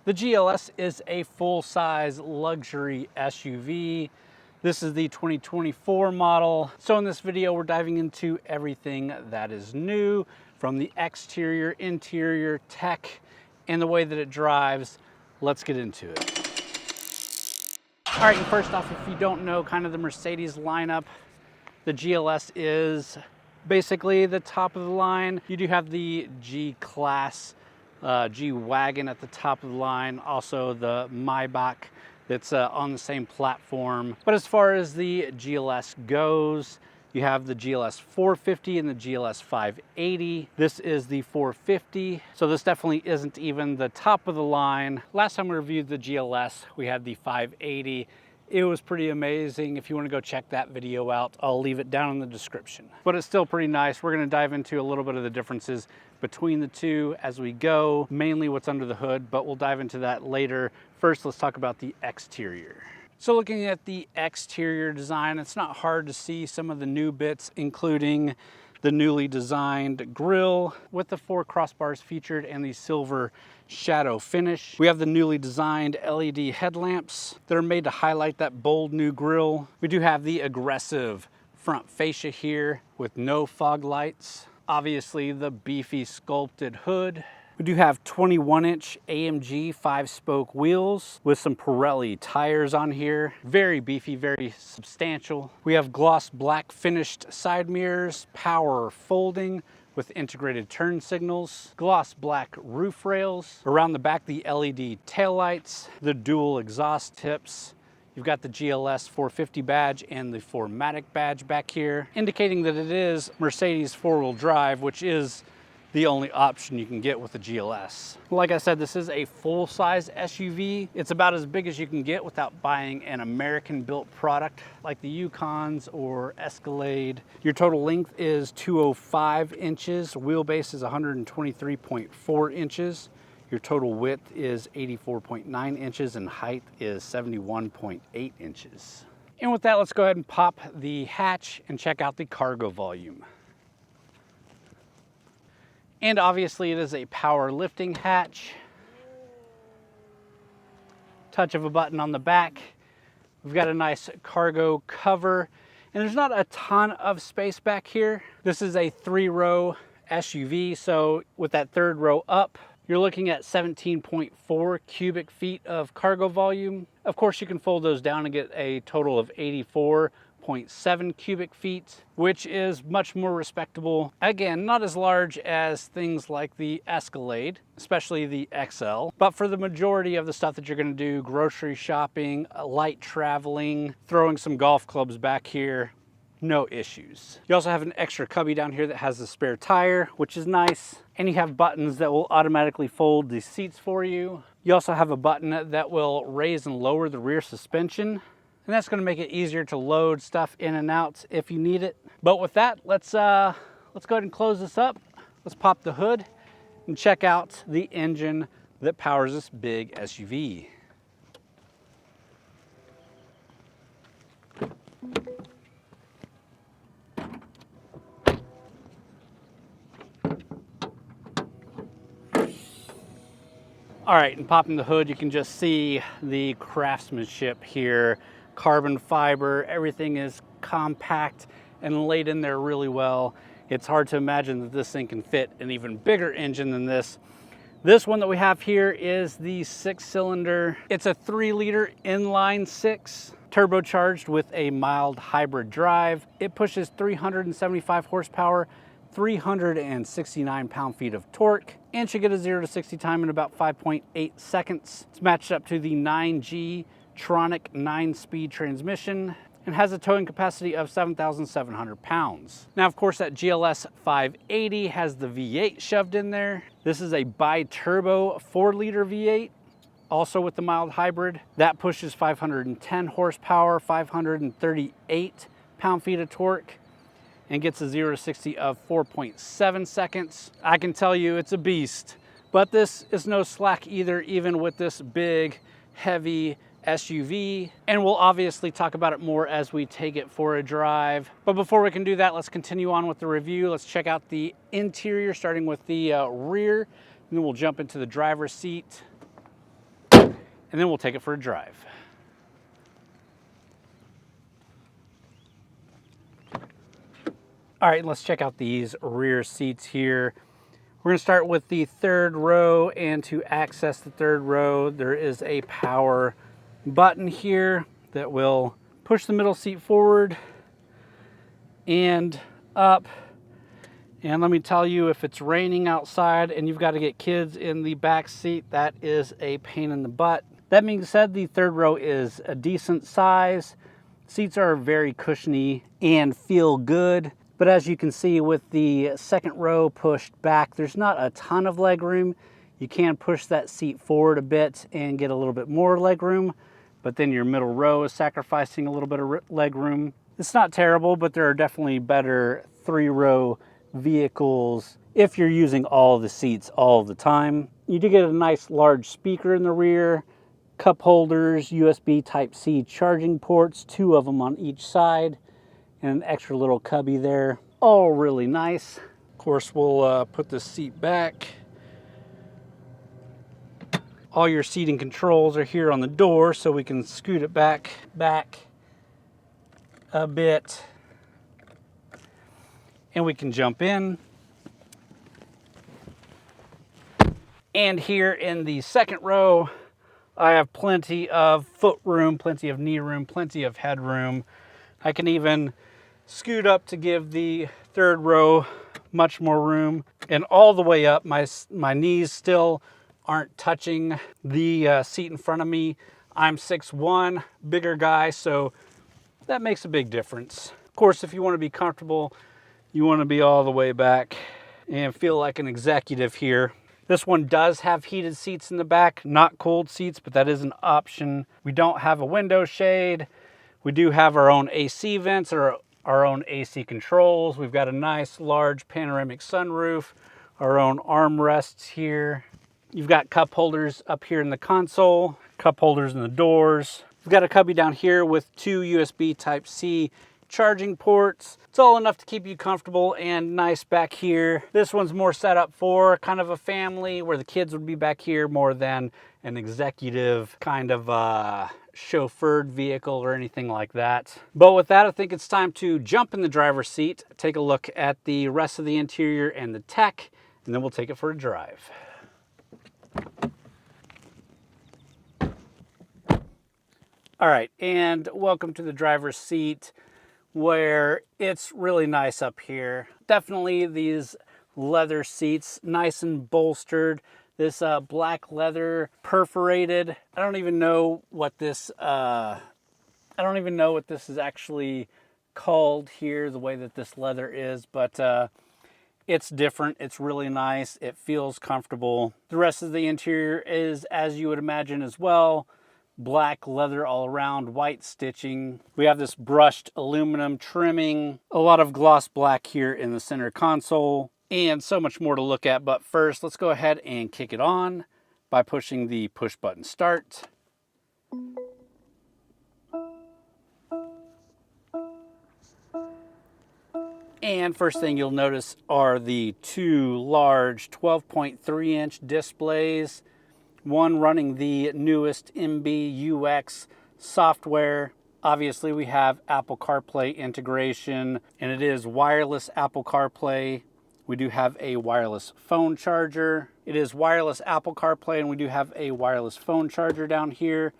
The GLS is a full-size luxury SUV. This is the 2024 model. So in this video, we're diving into everything that is new, from the exterior, interior, tech, and the way that it drives. Let's get into it. All right, and first off, if you don't know kind of the Mercedes lineup, the GLS is basically the top of the line. You do have the G-Class, G-Wagon at the top of the line, also the Maybach that's on the same platform. But as far as the GLS goes, you have the GLS 450 and the GLS 580. This is the 450, so this definitely isn't even the top of the line. Last time we reviewed the GLS, we had the 580. It was pretty amazing. If you want to go check that video out, I'll leave it down in the description. But it's still pretty nice. We're going to dive into a little bit of the differences between the two as we go, mainly what's under the hood, but we'll dive into that later. First, let's talk about the exterior. So looking at the exterior design, it's not hard to see some of the new bits, including the newly designed grille with the 4 crossbars featured and the silver shadow finish. We have the newly designed LED headlamps that are made to highlight that bold new grille. We do have the aggressive front fascia here with no fog lights. Obviously the beefy sculpted hood. We do have 21-inch AMG 5-spoke wheels with some Pirelli tires on here. Very beefy, very substantial. We have gloss black finished side mirrors, power folding with integrated turn signals, gloss black roof rails. Around the back, the LED taillights, the dual exhaust tips. You've got the GLS 450 badge and the 4MATIC badge back here, indicating that it is Mercedes four-wheel drive, which is the only option you can get with the GLS. Like I said, this is a full-size SUV. It's about as big as you can get without buying an American-built product like the Yukons or Escalade. Your total length is 205 inches. Wheelbase is 123.4 inches. Your total width is 84.9 inches and height is 71.8 inches. And with that, let's go ahead and pop the hatch and check out the cargo volume. And obviously it is a power lifting hatch. Touch of a button on the back. We've got a nice cargo cover, and there's not a ton of space back here. This is a 3-row SUV, so with that 3rd row up, you're looking at 17.4 cubic feet of cargo volume. Of course, you can fold those down and get a total of 84.7 cubic feet, which is much more respectable. Again, not as large as things like the Escalade, especially the XL, but for the majority of the stuff that you're gonna do, grocery shopping, light traveling, throwing some golf clubs back here, no issues. You also have an extra cubby down here that has a spare tire, which is nice. And you have buttons that will automatically fold the seats for you. You also have a button that will raise and lower the rear suspension. And that's gonna make it easier to load stuff in and out if you need it. But with that, let's go ahead and close this up. Let's pop the hood and check out the engine that powers this big SUV. All right, and popping the hood, you can just see the craftsmanship here. Carbon fiber, everything is compact and laid in there really well. It's hard to imagine that this thing can fit an even bigger engine than this. This one that we have here is the 6-cylinder. It's a 3-liter inline 6, turbocharged with a mild hybrid drive. It pushes 375 horsepower, 369 pound-feet of torque, and should get a 0 to 60 time in about 5.8 seconds. It's matched up to the 9G Tronic 9-speed transmission and has a towing capacity of 7,700 pounds. Now, of course, that GLS 580 has the V8 shoved in there. This is a bi-turbo 4-liter V8, also with the mild hybrid. That pushes 510 horsepower, 538 pound-feet of torque, and gets a 0 to 60 of 4.7 seconds. I can tell you it's a beast, but this is no slack either, even with this big, heavy SUV. And we'll obviously talk about it more as we take it for a drive. But before we can do that, let's continue on with the review. Let's check out the interior, starting with the rear, and then we'll jump into the driver's seat. and then we'll take it for a drive. All right, let's check out these rear seats here. We're gonna start with the third row, and to access the third row, there is a power button here that will push the middle seat forward and up. And let me tell you, if it's raining outside and you've got to get kids in the back seat, that is a pain in the butt. That being said, the third row is a decent size. Seats are very cushiony and feel good. But as you can see with the second row pushed back, there's not a ton of leg room. You can push that seat forward a bit and get a little bit more leg room, but then your middle row is sacrificing a little bit of leg room. It's not terrible, but there are definitely better three-row vehicles if you're using all the seats all the time. You do get a nice large speaker in the rear, cup holders, USB Type-C charging ports, 2 of them on each side, and an extra little cubby there. All really nice. Of course, we'll put the seat back. All your seating controls are here on the door, so we can scoot it back a bit, and we can jump in. And here in the second row, I have plenty of foot room, plenty of knee room, plenty of head room. I can even scoot up to give the third row much more room. And all the way up, my knees still aren't touching the seat in front of me. I'm 6'1", bigger guy, so that makes a big difference. Of course, if you want to be comfortable, you want to be all the way back and feel like an executive here. This one does have heated seats in the back, not cold seats, but that is an option. We don't have a window shade. We do have our own AC vents or our own AC controls. We've got a nice large panoramic sunroof, our own armrests here. You've got cup holders up here in the console, cup holders in the doors. We've got a cubby down here with 2 USB Type-C charging ports. It's all enough to keep you comfortable and nice back here. This one's more set up for kind of a family where the kids would be back here more than an executive kind of chauffeured vehicle or anything like that. But with that, I think it's time to jump in the driver's seat, take a look at the rest of the interior and the tech, and then we'll take it for a drive. All right, and welcome to the driver's seat, where it's really nice up here. Definitely these leather seats, nice and bolstered. This black leather perforated. I don't even know what this is actually called here, the way that this leather is, but it's different. It's really nice. It feels comfortable. The rest of the interior is as you would imagine as well. Black leather all around, white stitching. We have this brushed aluminum trimming, a lot of gloss black here in the center console, and so much more to look at. But first, let's go ahead and kick it on by pushing the push button start. And first thing you'll notice are the 2 large 12.3-inch displays. One running the newest MBUX software. Obviously, we have Apple CarPlay integration, and it is wireless Apple CarPlay. We do have a wireless phone charger. It is wireless Apple CarPlay, and we do have a wireless phone charger down here,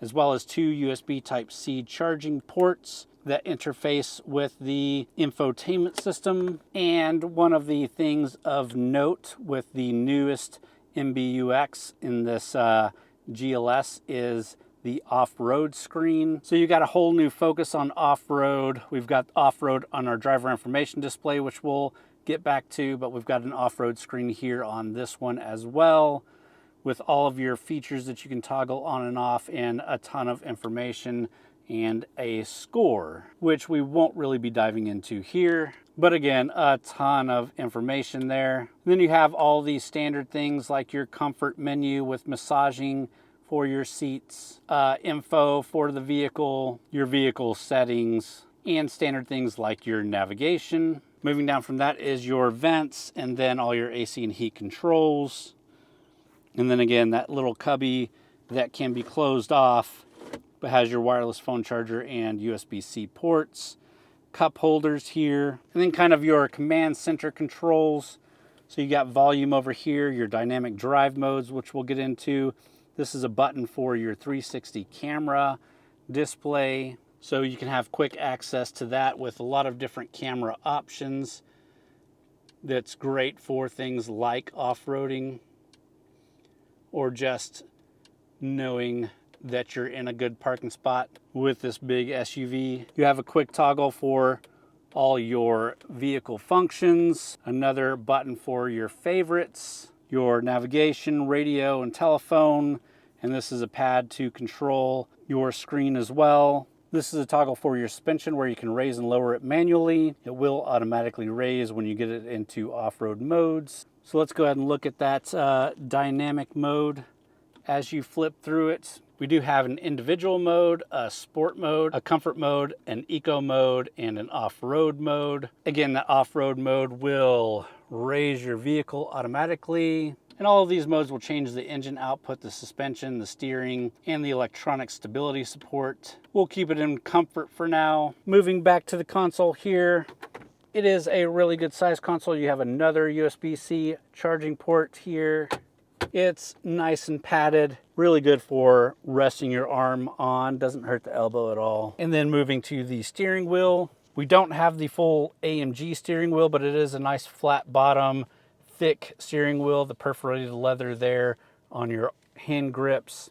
as well as 2 USB Type-C charging ports that interface with the infotainment system. And one of the things of note with the newest MBUX in this GLS is the off-road screen. So you got a whole new focus on off-road. We've got off-road on our driver information display, which we'll get back to, but we've got an off-road screen here on this one as well, with all of your features that you can toggle on and off, and a ton of information and a score, which we won't really be diving into here. But again, a ton of information there. Then you have all these standard things like your comfort menu with massaging for your seats, info for the vehicle, your vehicle settings, and standard things like your navigation. Moving down from that is your vents, and then all your AC and heat controls. And then again, that little cubby that can be closed off, but has your wireless phone charger and USB-C ports. Cup holders here, and then kind of your command center controls. So you got volume over here, your dynamic drive modes, which we'll get into. This is a button for your 360 camera display. So you can have quick access to that with a lot of different camera options. That's great for things like off-roading or just knowing that you're in a good parking spot with this big SUV. You have a quick toggle for all your vehicle functions, another button for your favorites, your navigation, radio, and telephone, and this is a pad to control your screen as well. This is a toggle for your suspension where you can raise and lower it manually. It will automatically raise when you get it into off-road modes. So let's go ahead and look at that dynamic mode as you flip through it. We do have an individual mode, a sport mode, a comfort mode, an eco mode, and an off-road mode. Again, that off-road mode will raise your vehicle automatically. And all of these modes will change the engine output, the suspension, the steering, and the electronic stability support. We'll keep it in comfort for now. Moving back to the console here, it is a really good size console. You have another USB-C charging port here. It's nice and padded, really good for resting your arm on, doesn't hurt the elbow at all. And then moving to the steering wheel, we don't have the full AMG steering wheel, but it is a nice flat bottom, thick steering wheel, the perforated leather there on your hand grips.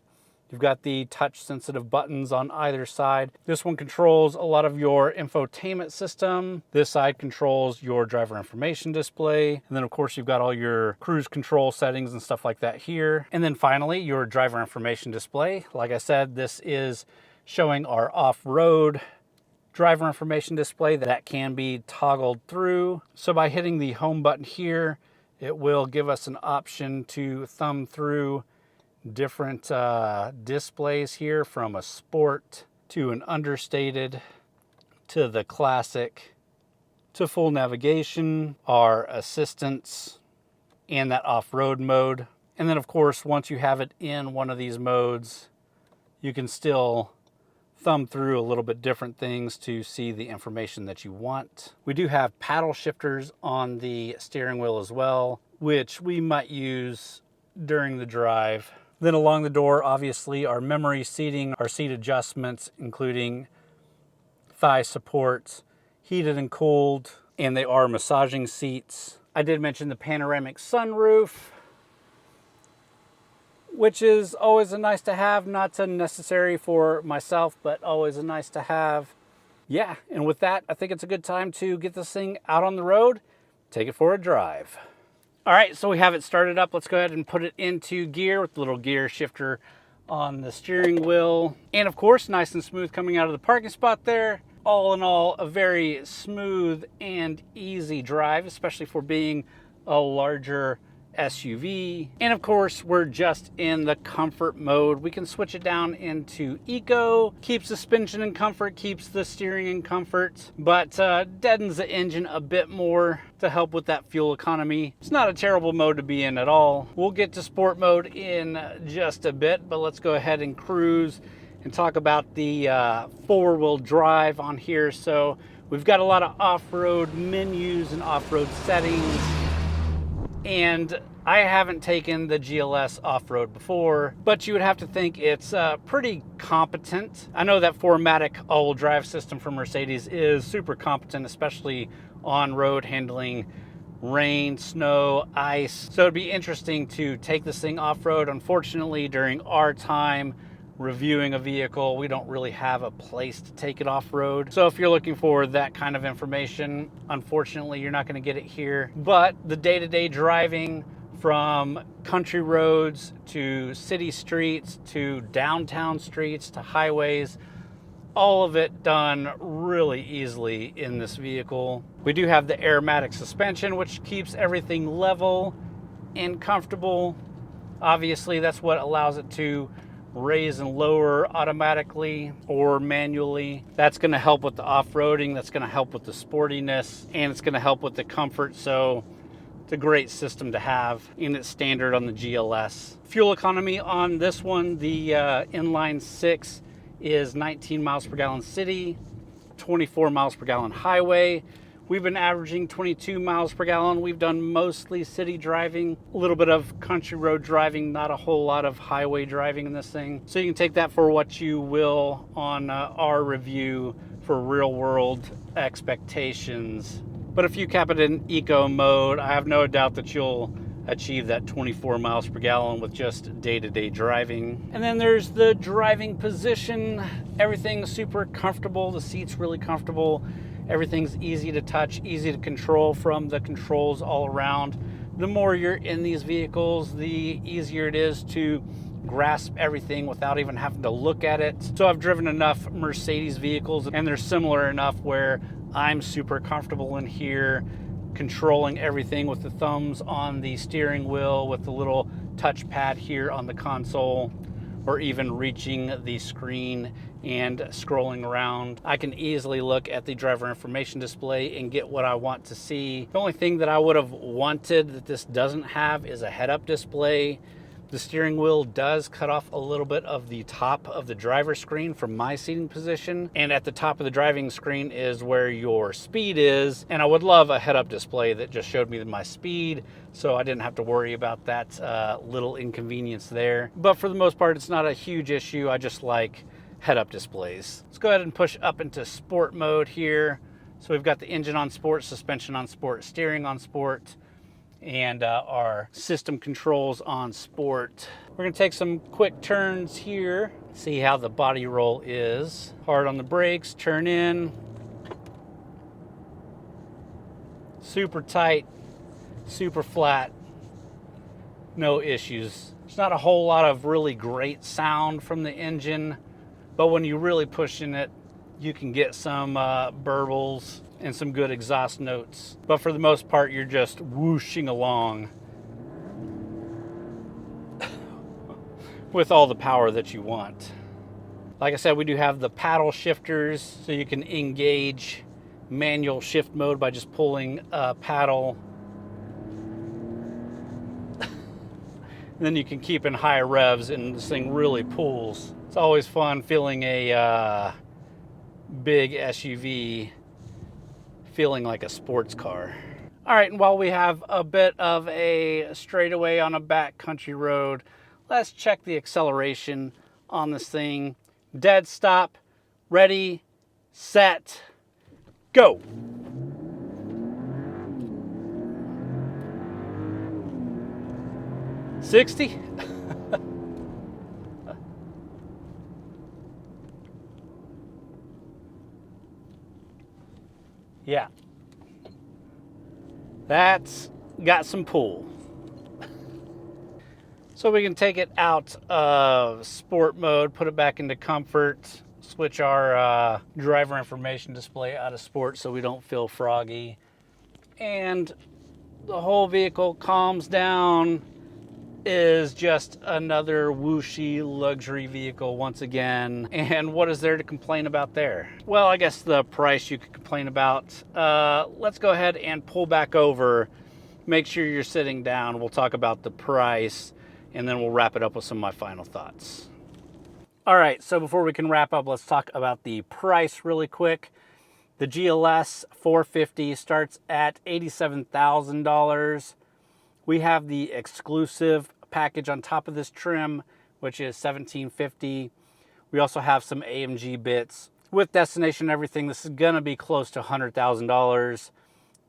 You've got the touch sensitive buttons on either side. This one controls a lot of your infotainment system. This side controls your driver information display. And then of course you've got all your cruise control settings and stuff like that here. And then finally your driver information display. Like I said, this is showing our off-road driver information display that can be toggled through. So by hitting the home button here, it will give us an option to thumb through different displays here, from a sport to an understated to the classic to full navigation, our assistance, and that off-road mode. And then of course, once you have it in one of these modes, you can still thumb through a little bit different things to see the information that you want. We do have paddle shifters on the steering wheel as well, which we might use during the drive. Then along the door, obviously, our memory seating, our seat adjustments, including thigh supports, heated and cooled, and they are massaging seats. I did mention the panoramic sunroof, which is always a nice to have, not so necessary for myself, but always a nice to have. Yeah, and with that, I think it's a good time to get this thing out on the road, take it for a drive. All right, so we have it started up. Let's go ahead and put it into gear with the little gear shifter on the steering wheel. And of course, nice and smooth coming out of the parking spot there. All in all, a very smooth and easy drive, especially for being a larger SUV. And of course, we're just in the comfort mode. We can switch it down into eco, keeps suspension in comfort, keeps the steering in comfort, but deadens the engine a bit more to help with that fuel economy. It's not a terrible mode to be in at all. We'll get to sport mode in just a bit, but let's go ahead and cruise and talk about the four-wheel drive on here. So we've got a lot of off-road menus and off-road settings. And I haven't taken the GLS off-road before, but you would have to think it's pretty competent. I know that 4MATIC all-wheel drive system from Mercedes is super competent, especially on-road, handling rain, snow, ice. So it'd be interesting to take this thing off-road. Unfortunately, during our time reviewing a vehicle, we don't really have a place to take it off-road. So if you're looking for that kind of information, unfortunately, you're not going to get it here. But the day-to-day driving, from country roads to city streets to downtown streets to highways, all of it done really easily in this vehicle. We do have the aromatic suspension, which keeps everything level and comfortable. Obviously, that's what allows it to raise and lower automatically or manually. That's going to help with the off-roading, that's going to help with the sportiness, and it's going to help with the comfort. So It's a great system to have, and it's standard on the GLS. Fuel economy on this one, the inline 6 is 19 miles per gallon city, 24 miles per gallon highway. We've been averaging 22 miles per gallon. We've done mostly city driving, a little bit of country road driving, not a whole lot of highway driving in this thing. So you can take that for what you will on our review for real world expectations. But if you cap it in eco mode, I have no doubt that you'll achieve that 24 miles per gallon with just day-to-day driving. And then there's the driving position. Everything's super comfortable. The seat's really comfortable. Everything's easy to touch, easy to control from the controls all around. The more you're in these vehicles, the easier it is to grasp everything without even having to look at it. So I've driven enough Mercedes vehicles, and they're similar enough where I'm super comfortable in here, controlling everything with the thumbs on the steering wheel, with the little touchpad here on the console, or even reaching the screen and scrolling around. I can easily look at the driver information display and get what I want to see. The only thing that I would have wanted that this doesn't have is a head-up display. The steering wheel does cut off a little bit of the top of the driver screen from my seating position, and at the top of the driving screen is where your speed is, and I would love a head-up display that just showed me my speed, so I didn't have to worry about that little inconvenience there. But for the most part, it's not a huge issue. I just like head-up displays. Let's go ahead and push up into sport mode here. So we've got the engine on sport, suspension on sport, steering on sport, and our system controls on sport. We're gonna take some quick turns here, see how the body roll is. Hard on the brakes, turn in. Super tight, super flat, no issues. There's not a whole lot of really great sound from the engine, but when you really push in it, you can get some burbles and some good exhaust notes. But for the most part, you're just whooshing along with all the power that you want. Like I said, we do have the paddle shifters, so you can engage manual shift mode by just pulling a paddle. And then you can keep in higher revs, and this thing really pulls. It's always fun feeling a big SUV feeling like a sports car. All right, and while we have a bit of a straightaway on a back country road, let's check the acceleration on this thing. Dead stop, ready, set, go. $60? Yeah, that's got some pull. So we can take it out of sport mode, put it back into comfort, switch our driver information display out of sport so we don't feel froggy. And the whole vehicle calms down, is just another whooshy luxury vehicle once again. And what is there to complain about there? Well, I guess the price you could complain about. Let's go ahead and pull back over. Make sure you're sitting down. We'll talk about the price, and then we'll wrap it up with some of my final thoughts. All right, so before we can wrap up, let's talk about the price really quick. The GLS 450 starts at $87,000. We have the exclusive package on top of this trim, which is $1,750. We also have some AMG bits. With destination and everything, this is gonna be close to $100,000.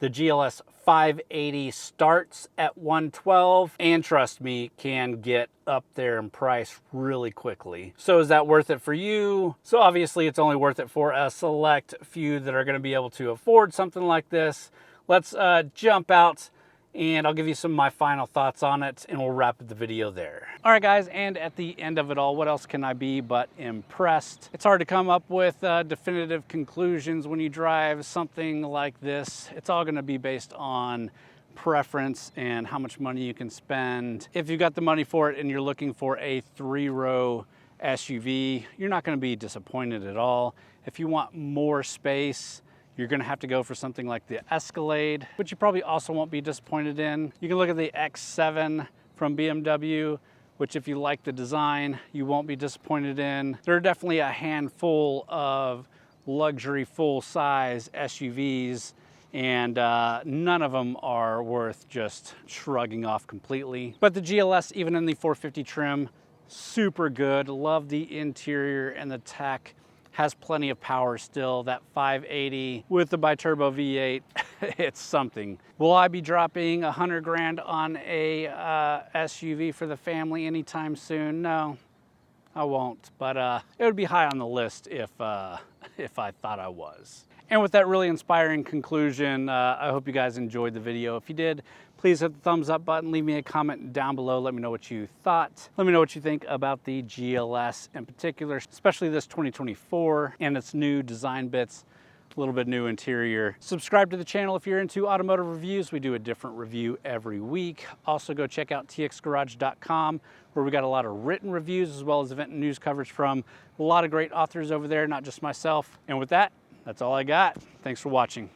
The GLS 580 starts at $112, and trust me, can get up there in price really quickly. So is that worth it for you? So obviously it's only worth it for a select few that are gonna be able to afford something like this. Let's jump out, and I'll give you some of my final thoughts on it, and we'll wrap up the video there. All right, guys, and at the end of it all, what else can I be but impressed? It's hard to come up with definitive conclusions when you drive something like this. It's all gonna be based on preference and how much money you can spend. If you've got the money for it and you're looking for a 3-row SUV, you're not gonna be disappointed at all. If you want more space, you're gonna have to go for something like the Escalade, which you probably also won't be disappointed in. You can look at the X7 from BMW, which if you like the design, you won't be disappointed in. There are definitely a handful of luxury full-size SUVs, and none of them are worth just shrugging off completely. But the GLS, even in the 450 trim, super good. Love the interior and the tech. Has plenty of power still. That 580 with the biturbo V8, it's something. Will I be dropping 100 grand on a SUV for the family anytime soon? No, I won't, but it would be high on the list if I thought I was. And with that really inspiring conclusion, I hope you guys enjoyed the video. If you did, please hit the thumbs up button, leave me a comment down below, let me know what you thought. Let me know what you think about the GLS in particular, especially this 2024 and its new design bits, a little bit new interior. Subscribe to the channel if you're into automotive reviews. We do a different review every week. Also go check out TXGARAGE.com, where we got a lot of written reviews as well as event and news coverage from a lot of great authors over there, not just myself. And with that, that's all I got. Thanks for watching.